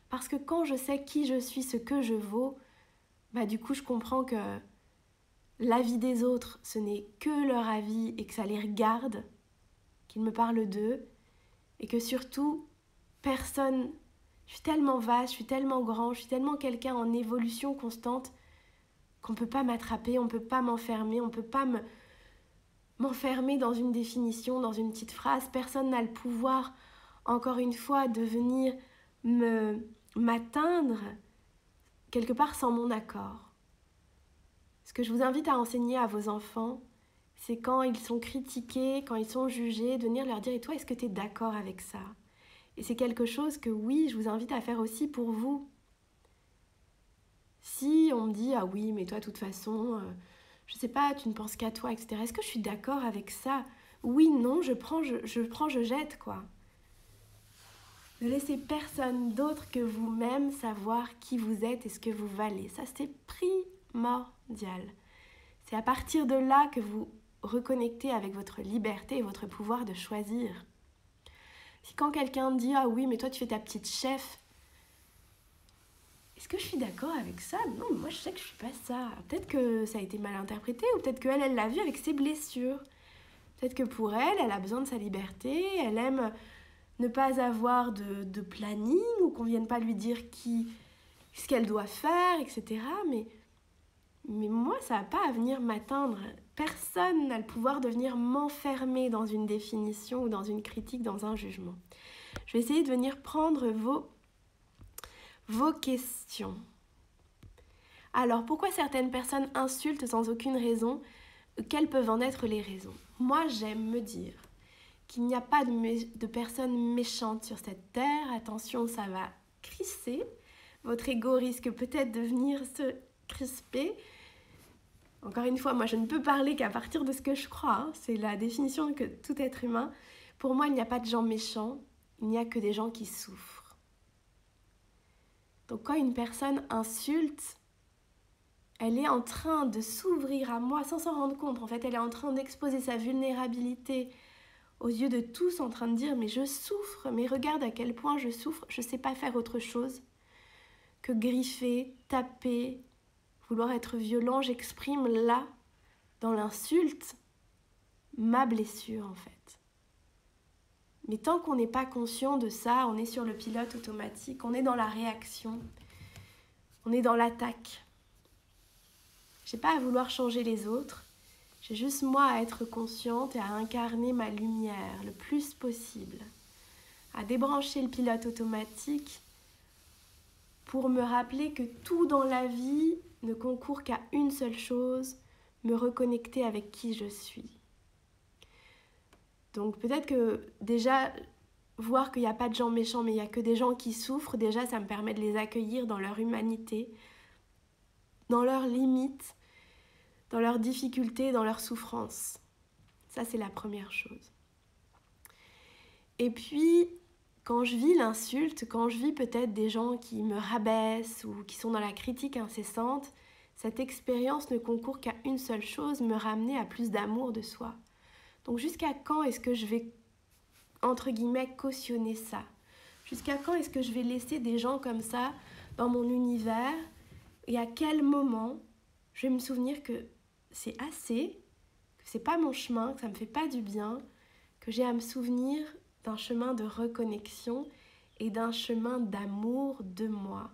parce que quand je sais qui je suis, ce que je vaux, du coup je comprends que l'avis des autres, ce n'est que leur avis et que ça les regarde, qu'ils me parlent d'eux, et que surtout, personne, je suis tellement vaste, je suis tellement grand, je suis tellement quelqu'un en évolution constante qu'on ne peut pas m'attraper, on ne peut pas m'enfermer, on ne peut pas m'enfermer dans une définition, dans une petite phrase. Personne n'a le pouvoir, encore une fois, de venir m'atteindre quelque part sans mon accord. Ce que je vous invite à enseigner à vos enfants, c'est quand ils sont critiqués, quand ils sont jugés, de venir leur dire « Et toi, est-ce que tu es d'accord avec ça ?» Et c'est quelque chose que oui, je vous invite à faire aussi pour vous. Si on me dit « Ah oui, mais toi, de toute façon... je sais pas, tu ne penses qu'à toi, etc. » Est-ce que je suis d'accord avec ça? Oui, non, je prends, je jette, quoi. Ne laissez personne d'autre que vous-même savoir qui vous êtes et ce que vous valez. Ça, c'est primordial. C'est à partir de là que vous reconnectez avec votre liberté et votre pouvoir de choisir. Si quand quelqu'un dit « Ah oui, mais toi, tu fais ta petite chef », est-ce que je suis d'accord avec ça? Non, mais moi je sais que je suis pas ça. Peut-être que ça a été mal interprété, ou peut-être qu'elle, elle l'a vu avec ses blessures. Peut-être que pour elle, elle a besoin de sa liberté, elle aime ne pas avoir de planning, ou qu'on vienne pas lui dire ce qu'elle doit faire, etc. Mais moi, ça n'a pas à venir m'atteindre. Personne n'a le pouvoir de venir m'enfermer dans une définition, ou dans une critique, dans un jugement. Je vais essayer de venir prendre vos questions. Alors, pourquoi certaines personnes insultent sans aucune raison? Quelles peuvent en être les raisons? Moi, j'aime me dire qu'il n'y a pas de personnes méchantes sur cette terre. Attention, ça va crisser. Votre ego risque peut-être de venir se crisper. Encore une fois, moi, je ne peux parler qu'à partir de ce que je crois. Hein. C'est la définition que tout être humain. Pour moi, il n'y a pas de gens méchants. Il n'y a que des gens qui souffrent. Donc, quand une personne insulte, elle est en train de s'ouvrir à moi sans s'en rendre compte. En fait, elle est en train d'exposer sa vulnérabilité aux yeux de tous, en train de dire « mais je souffre, mais regarde à quel point je souffre, je ne sais pas faire autre chose que griffer, taper, vouloir être violent. J'exprime là, dans l'insulte, ma blessure en fait. » Mais tant qu'on n'est pas conscient de ça, on est sur le pilote automatique, on est dans la réaction, on est dans l'attaque. Je n'ai pas à vouloir changer les autres, j'ai juste moi à être consciente et à incarner ma lumière le plus possible, à débrancher le pilote automatique pour me rappeler que tout dans la vie ne concourt qu'à une seule chose, me reconnecter avec qui je suis. Donc peut-être que déjà, voir qu'il n'y a pas de gens méchants, mais il n'y a que des gens qui souffrent, déjà ça me permet de les accueillir dans leur humanité, dans leurs limites, dans leurs difficultés, dans leurs souffrances. Ça, c'est la première chose. Et puis, quand je vis l'insulte, quand je vis peut-être des gens qui me rabaissent ou qui sont dans la critique incessante, cette expérience ne concourt qu'à une seule chose, me ramener à plus d'amour de soi. Donc jusqu'à quand est-ce que je vais, entre guillemets, cautionner ça? Jusqu'à quand est-ce que je vais laisser des gens comme ça dans mon univers? Et à quel moment je vais me souvenir que c'est assez, que c'est pas mon chemin, que ça me fait pas du bien, que j'ai à me souvenir d'un chemin de reconnexion et d'un chemin d'amour de moi.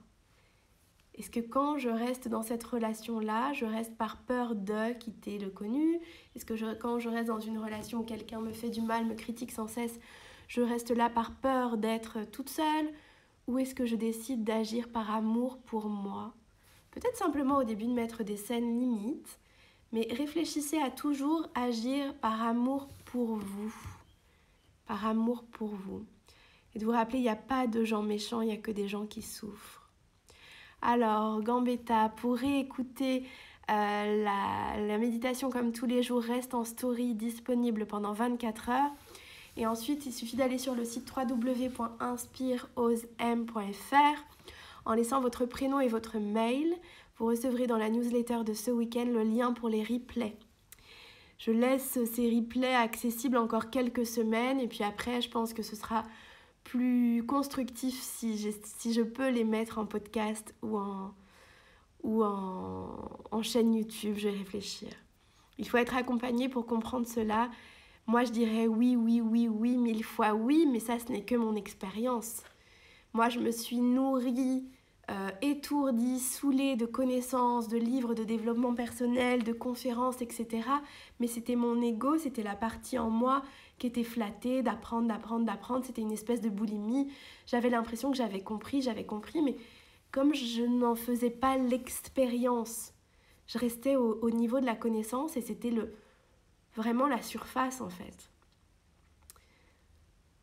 Est-ce que quand je reste dans cette relation-là, je reste par peur de quitter le connu? Est-ce que quand je reste dans une relation où quelqu'un me fait du mal, me critique sans cesse, je reste là par peur d'être toute seule? Ou est-ce que je décide d'agir par amour pour moi? Peut-être simplement au début de mettre des scènes limites, mais réfléchissez à toujours agir par amour pour vous. Par amour pour vous. Et de vous rappeler, il n'y a pas de gens méchants, il n'y a que des gens qui souffrent. Alors, Gambetta, pour réécouter la méditation comme tous les jours, reste en story disponible pendant 24 heures. Et ensuite, il suffit d'aller sur le site www.inspireosem.fr. En laissant votre prénom et votre mail, vous recevrez dans la newsletter de ce week-end le lien pour les replays. Je laisse ces replays accessibles encore quelques semaines et puis après, je pense que ce sera plus constructif si je peux les mettre en podcast ou en chaîne YouTube. Je vais réfléchir. Il faut être accompagné pour comprendre cela. Moi, je dirais oui, 1000 fois oui, mais ça, ce n'est que mon expérience. Moi, je me suis nourrie, étourdie, saoulée de connaissances, de livres de développement personnel, de conférences, etc. Mais c'était mon ego, c'était la partie en moi qui était flattée d'apprendre. C'était une espèce de boulimie. J'avais l'impression que j'avais compris, mais comme je n'en faisais pas l'expérience, je restais au niveau de la connaissance et c'était vraiment la surface en fait.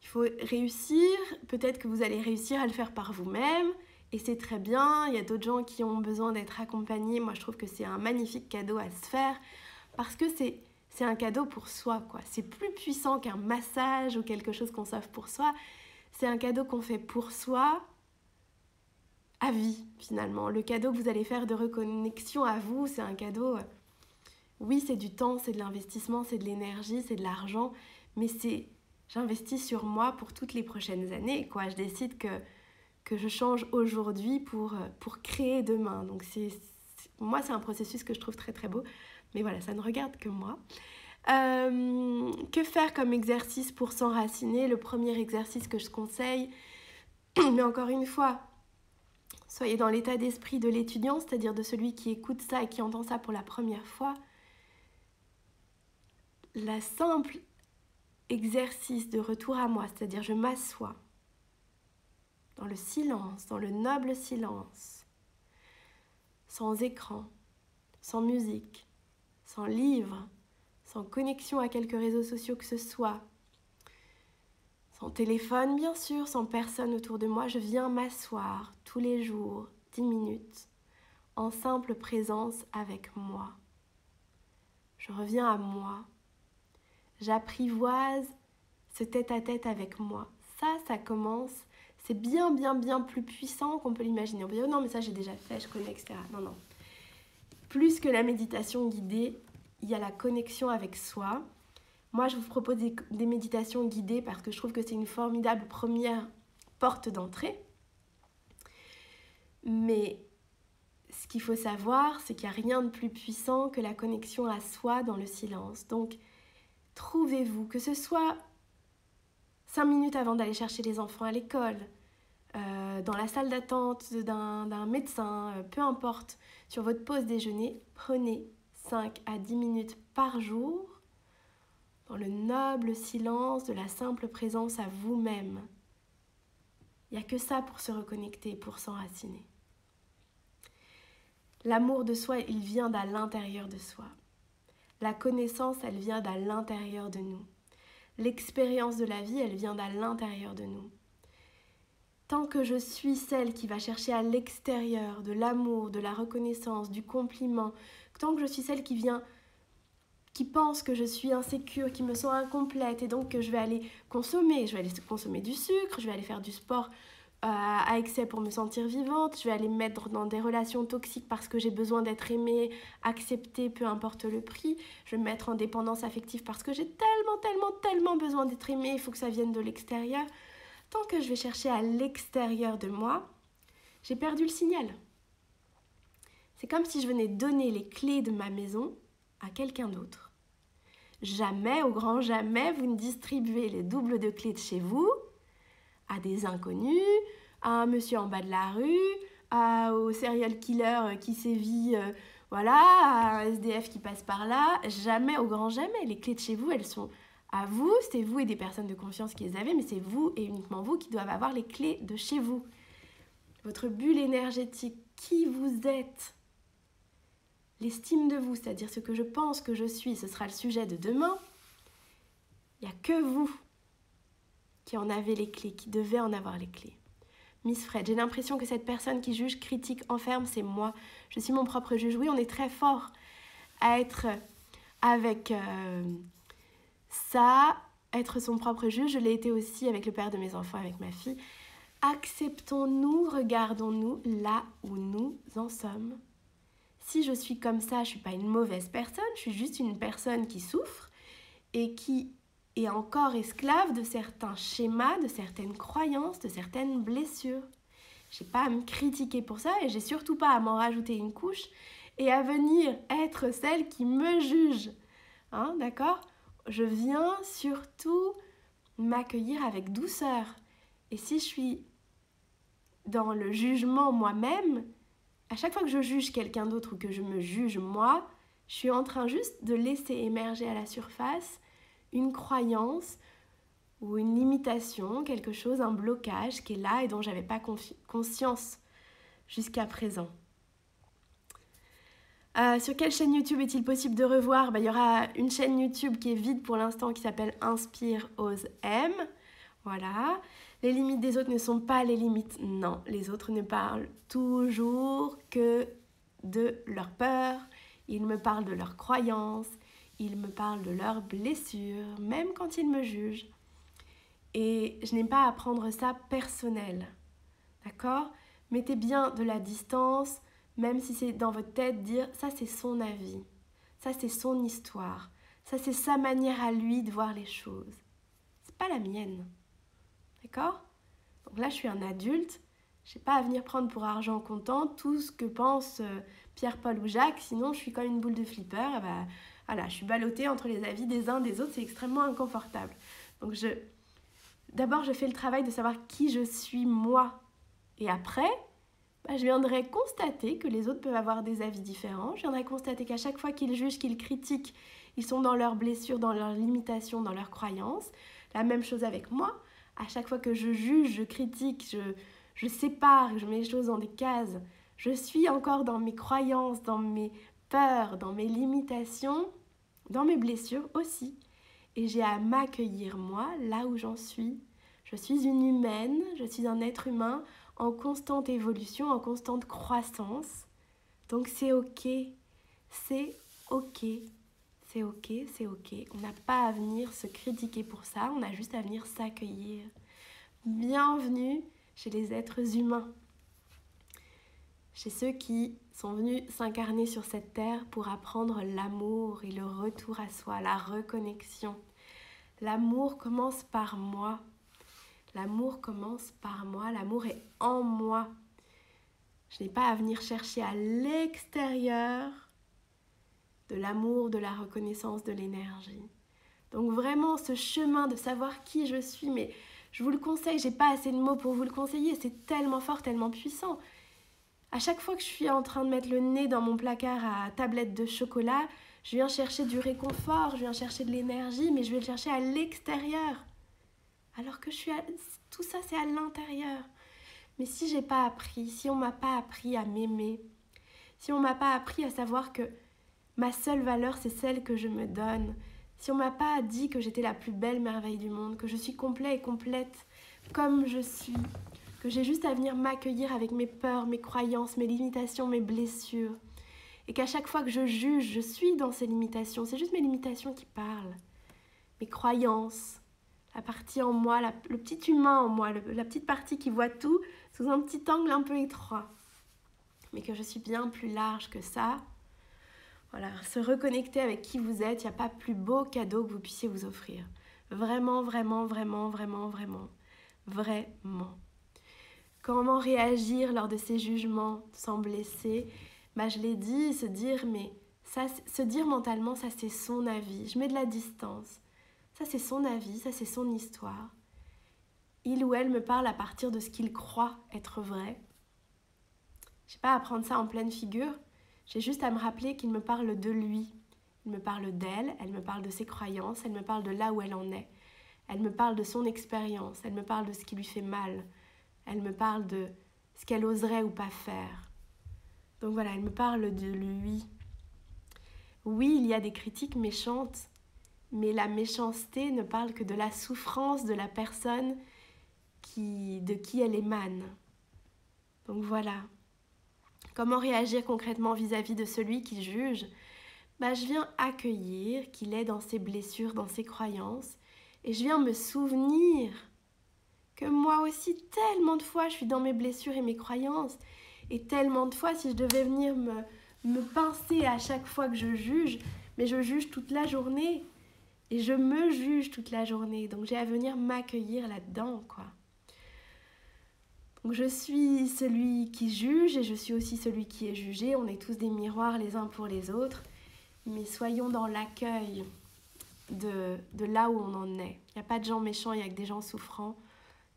Il faut réussir, peut-être que vous allez réussir à le faire par vous-même et c'est très bien, il y a d'autres gens qui ont besoin d'être accompagnés. Moi je trouve que c'est un magnifique cadeau à se faire parce que c'est un cadeau pour soi, quoi. C'est plus puissant qu'un massage ou quelque chose qu'on s'offre pour soi. C'est un cadeau qu'on fait pour soi à vie finalement. Le cadeau que vous allez faire de reconnexion à vous, c'est un cadeau... Oui, c'est du temps, c'est de l'investissement, c'est de l'énergie, c'est de l'argent, mais j'investis sur moi pour toutes les prochaines années, quoi. Je décide que je change aujourd'hui pour créer demain. Donc moi, c'est un processus que je trouve très très beau, mais voilà, ça ne regarde que moi. Que faire comme exercice pour s'enraciner? Le premier exercice que je conseille, mais encore une fois, soyez dans l'état d'esprit de l'étudiant, c'est-à-dire de celui qui écoute ça et qui entend ça pour la première fois. La simple exercice de retour à moi, c'est-à-dire je m'assois dans le silence, dans le noble silence, sans écran, sans musique, sans livre, sans connexion à quelques réseaux sociaux que ce soit, sans téléphone bien sûr, sans personne autour de moi, je viens m'asseoir tous les jours, 10 minutes, en simple présence avec moi. Je reviens à moi. J'apprivoise ce tête-à-tête avec moi. Ça commence, c'est bien plus puissant qu'on peut l'imaginer. On peut dire, non mais ça j'ai déjà fait, je connais, etc. Non. Plus que la méditation guidée, il y a la connexion avec soi. Moi, je vous propose des méditations guidées parce que je trouve que c'est une formidable première porte d'entrée. Mais ce qu'il faut savoir, c'est qu'il n'y a rien de plus puissant que la connexion à soi dans le silence. Donc, trouvez-vous, que ce soit 5 minutes avant d'aller chercher les enfants à l'école, dans la salle d'attente d'un médecin, peu importe, sur votre pause déjeuner, prenez 5 à 10 minutes par jour dans le noble silence de la simple présence à vous-même. Il n'y a que ça pour se reconnecter, pour s'enraciner. L'amour de soi, il vient d'à l'intérieur de soi. La connaissance, elle vient d'à l'intérieur de nous. L'expérience de la vie, elle vient d'à l'intérieur de nous. Tant que je suis celle qui va chercher à l'extérieur de l'amour, de la reconnaissance, du compliment, tant que je suis celle qui pense que je suis insécure, qui me sent incomplète et donc que je vais aller consommer du sucre, je vais aller faire du sport à excès pour me sentir vivante, je vais aller me mettre dans des relations toxiques parce que j'ai besoin d'être aimée, acceptée, peu importe le prix, je vais me mettre en dépendance affective parce que j'ai tellement besoin d'être aimée, il faut que ça vienne de l'extérieur. Tant que je vais chercher à l'extérieur de moi, j'ai perdu le signal. C'est comme si je venais donner les clés de ma maison à quelqu'un d'autre. Jamais, au grand jamais, vous ne distribuez les doubles de clés de chez vous à des inconnus, à un monsieur en bas de la rue, au serial killer qui sévit, à un SDF qui passe par là. Jamais, au grand jamais. Les clés de chez vous, elles sont à vous, c'est vous et des personnes de confiance qui les avez, mais c'est vous et uniquement vous qui doivent avoir les clés de chez vous. Votre bulle énergétique, qui vous êtes, l'estime de vous, c'est-à-dire ce que je pense que je suis, ce sera le sujet de demain. Il n'y a que vous qui en avez les clés, qui devez en avoir les clés. Miss Fred, j'ai l'impression que cette personne qui juge, critique, enferme, c'est moi. Je suis mon propre juge. Oui, on est très fort à être avec ça, être son propre juge. Je l'ai été aussi avec le père de mes enfants, avec ma fille. Acceptons-nous, regardons-nous là où nous en sommes. Si je suis comme ça, je ne suis pas une mauvaise personne, je suis juste une personne qui souffre et qui est encore esclave de certains schémas, de certaines croyances, de certaines blessures. Je n'ai pas à me critiquer pour ça et j'ai surtout pas à m'en rajouter une couche et à venir être celle qui me juge. Hein, d'accord ? Je viens surtout m'accueillir avec douceur. Et si je suis dans le jugement moi-même, à chaque fois que je juge quelqu'un d'autre ou que je me juge moi, je suis en train juste de laisser émerger à la surface une croyance ou une limitation, quelque chose, un blocage qui est là et dont je n'avais pas conscience jusqu'à présent. Sur quelle chaîne YouTube est-il possible de revoir ? Il y aura une chaîne YouTube qui est vide pour l'instant qui s'appelle Inspire, Ose, Aime. Voilà. Les limites des autres ne sont pas les limites. Non, les autres ne parlent toujours que de leur peur. Ils me parlent de leurs croyances. Ils me parlent de leurs blessures, même quand ils me jugent. Et je n'ai pas à prendre ça personnel. D'accord ? Mettez bien de la distance, même si c'est dans votre tête, dire ça c'est son avis, ça c'est son histoire, ça c'est sa manière à lui de voir les choses. C'est pas la mienne. D'accord ? Donc là, je suis un adulte, je n'ai pas à venir prendre pour argent comptant tout ce que pense Pierre, Paul ou Jacques, sinon je suis comme une boule de flipper, voilà, je suis ballottée entre les avis des uns des autres, c'est extrêmement inconfortable. Donc d'abord, je fais le travail de savoir qui je suis moi. Et après, je viendrai constater que les autres peuvent avoir des avis différents. Je viendrai constater qu'à chaque fois qu'ils jugent, qu'ils critiquent, ils sont dans leurs blessures, dans leurs limitations, dans leurs croyances. La même chose avec moi. À chaque fois que je juge, je critique, je sépare, je mets les choses dans des cases, Je suis encore dans mes croyances, dans mes peurs, dans mes limitations, dans mes blessures aussi. Et j'ai à m'accueillir moi, là où j'en suis. Je suis une humaine, je suis un être humain en constante évolution, en constante croissance. Donc c'est ok, c'est ok, c'est ok, c'est ok. On n'a pas à venir se critiquer pour ça, on a juste à venir s'accueillir. Bienvenue chez les êtres humains, chez ceux qui sont venus s'incarner sur cette terre pour apprendre l'amour et le retour à soi, la reconnexion. L'amour commence par moi. L'amour commence par moi, l'amour est en moi. Je n'ai pas à venir chercher à l'extérieur de l'amour, de la reconnaissance, de l'énergie. Donc vraiment ce chemin de savoir qui je suis, mais je vous le conseille, j'ai pas assez de mots pour vous le conseiller, c'est tellement fort, tellement puissant. À chaque fois que je suis en train de mettre le nez dans mon placard à tablette de chocolat, je viens chercher du réconfort, je viens chercher de l'énergie, mais je vais le chercher à l'extérieur. Alors que tout ça, c'est à l'intérieur. Mais si j'ai pas appris, si on m'a pas appris à m'aimer, si on m'a pas appris à savoir que ma seule valeur, c'est celle que je me donne, si on m'a pas dit que j'étais la plus belle merveille du monde, que je suis complet et complète comme je suis, que j'ai juste à venir m'accueillir avec mes peurs, mes croyances, mes limitations, mes blessures, et qu'à chaque fois que je juge, je suis dans ces limitations, c'est juste mes limitations qui parlent, mes croyances, la partie en moi, le petit humain en moi, la petite partie qui voit tout sous un petit angle un peu étroit, mais que je suis bien plus large que ça. Voilà, se reconnecter avec qui vous êtes, il n'y a pas plus beau cadeau que vous puissiez vous offrir. Vraiment, vraiment, vraiment, vraiment, vraiment, vraiment. Comment réagir lors de ces jugements sans blesser? Je l'ai dit, se dire mentalement, ça c'est son avis. Je mets de la distance. Ça c'est son avis, ça c'est son histoire. Il ou elle me parle à partir de ce qu'il croit être vrai. Je n'ai pas à prendre ça en pleine figure. J'ai juste à me rappeler qu'il me parle de lui. Il me parle d'elle, elle me parle de ses croyances, elle me parle de là où elle en est. Elle me parle de son expérience, elle me parle de ce qui lui fait mal. Elle me parle de ce qu'elle oserait ou pas faire. Donc voilà, elle me parle de lui. Oui, il y a des critiques méchantes, mais la méchanceté ne parle que de la souffrance de la personne de qui elle émane. Donc voilà. Comment réagir concrètement vis-à-vis de celui qui juge? Je viens accueillir qu'il est dans ses blessures, dans ses croyances, et je viens me souvenir que moi aussi, tellement de fois, je suis dans mes blessures et mes croyances, et tellement de fois, si je devais venir me pincer à chaque fois que je juge, mais je juge toute la journée, et je me juge toute la journée, donc j'ai à venir m'accueillir là-dedans, quoi. Donc je suis celui qui juge et je suis aussi celui qui est jugé. On est tous des miroirs les uns pour les autres. Mais soyons dans l'accueil de là où on en est. Il n'y a pas de gens méchants, il n'y a que des gens souffrants.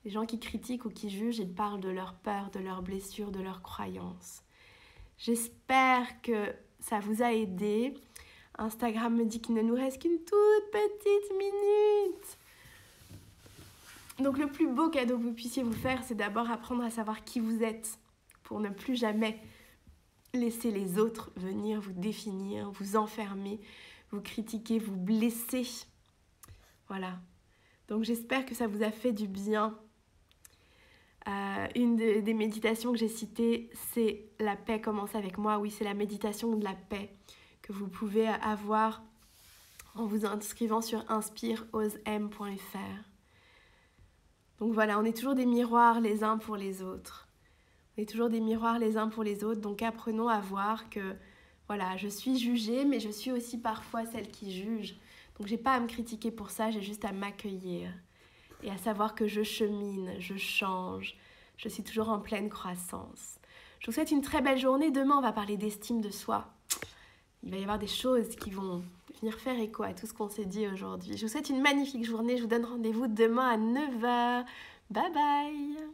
Des gens qui critiquent ou qui jugent et parlent de leurs peurs, de leurs blessures, de leurs croyances. J'espère que ça vous a aidé. Instagram me dit qu'il ne nous reste qu'une toute petite minute. Donc le plus beau cadeau que vous puissiez vous faire, c'est d'abord apprendre à savoir qui vous êtes pour ne plus jamais laisser les autres venir vous définir, vous enfermer, vous critiquer, vous blesser. Voilà. Donc j'espère que ça vous a fait du bien. Une des méditations que j'ai citées, c'est la paix commence avec moi. Oui, c'est la méditation de la paix que vous pouvez avoir en vous inscrivant sur inspireosem.fr. Donc voilà, on est toujours des miroirs les uns pour les autres. On est toujours des miroirs les uns pour les autres. Donc apprenons à voir que voilà, je suis jugée, mais je suis aussi parfois celle qui juge. Donc j'ai pas à me critiquer pour ça, j'ai juste à m'accueillir. Et à savoir que je chemine, je change, je suis toujours en pleine croissance. Je vous souhaite une très belle journée. Demain, on va parler d'estime de soi. Il va y avoir des choses qui vont venir faire écho à tout ce qu'on s'est dit aujourd'hui. Je vous souhaite une magnifique journée. Je vous donne rendez-vous demain à 9h. Bye bye!